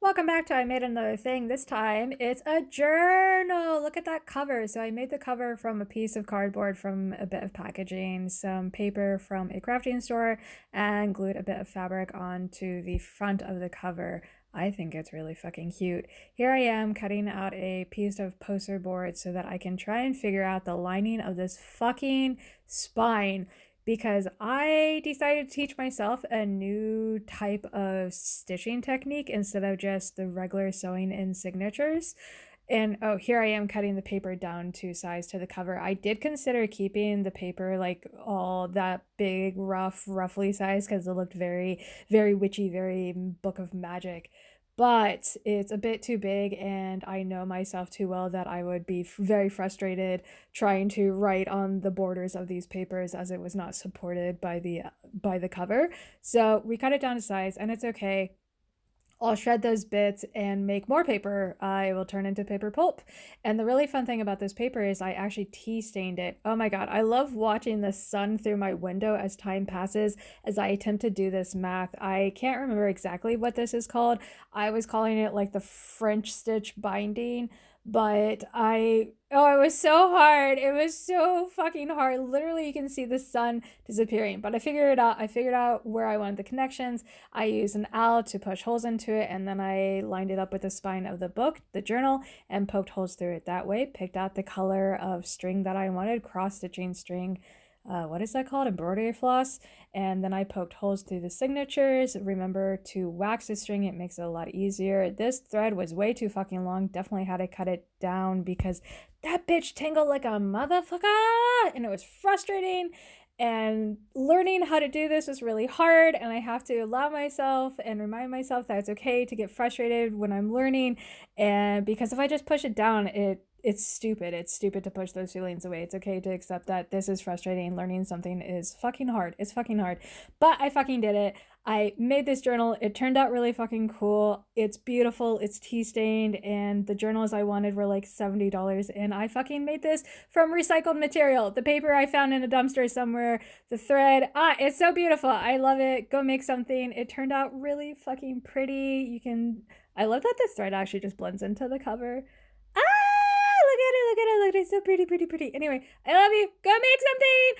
Welcome back to I Made Another Thing. This time it's a journal. Look at that cover. So I made the cover from a piece of cardboard from a bit of packaging, some paper from a crafting store, and glued a bit of fabric onto the front of the cover. I think it's really fucking cute. Here I am cutting out a piece of poster board so that I can try and figure out the lining of this fucking spine because I decided to teach myself a new type of stitching technique instead of just the regular sewing in signatures. And oh, here I am cutting the paper down to size to the cover. I did consider keeping the paper like all that big, roughly size because it looked very, very witchy, very Book of Magic. But it's a bit too big, and I know myself too well that I would be very frustrated trying to write on the borders of these papers as it was not supported by the cover. So we cut it down to size, and it's okay. I'll shred those bits and make more paper. I will turn into paper pulp. And the really fun thing about this paper is I actually tea stained it. Oh my God, I love watching the sun through my window as time passes as I attempt to do this math. I can't remember exactly what this is called. I was calling it like the French stitch binding, but oh, it was so hard. It was so fucking hard. Literally, you can see the sun disappearing, but I figured it out. I figured out where I wanted the connections. I used an L to push holes into it, and then I lined it up with the spine of the book, the journal, and poked holes through it that way. Picked out the color of string that I wanted, cross-stitching string. What is that called? Embroidery floss. And then I poked holes through the signatures. Remember to wax the string, it makes it a lot easier. This thread was way too fucking long. Definitely had to cut it down because that bitch tangled like a motherfucker, and it was frustrating. And learning how to do this was really hard, and I have to allow myself and remind myself that it's okay to get frustrated when I'm learning. And because if I just push it down, it's stupid. It's stupid to push those feelings away. It's okay to accept that this is frustrating. Learning something is fucking hard. It's fucking hard. But I fucking did it. I made this journal. It turned out really fucking cool. It's beautiful. It's tea stained, and the journals I wanted were like $70. And I fucking made this from recycled material. The paper I found in a dumpster somewhere. The thread. It's so beautiful. I love it. Go make something. It turned out really fucking pretty. I love that the thread actually just blends into the cover. Look at it, look at it, look at it. It's so pretty, pretty, pretty. Anyway, I love you. Go make something.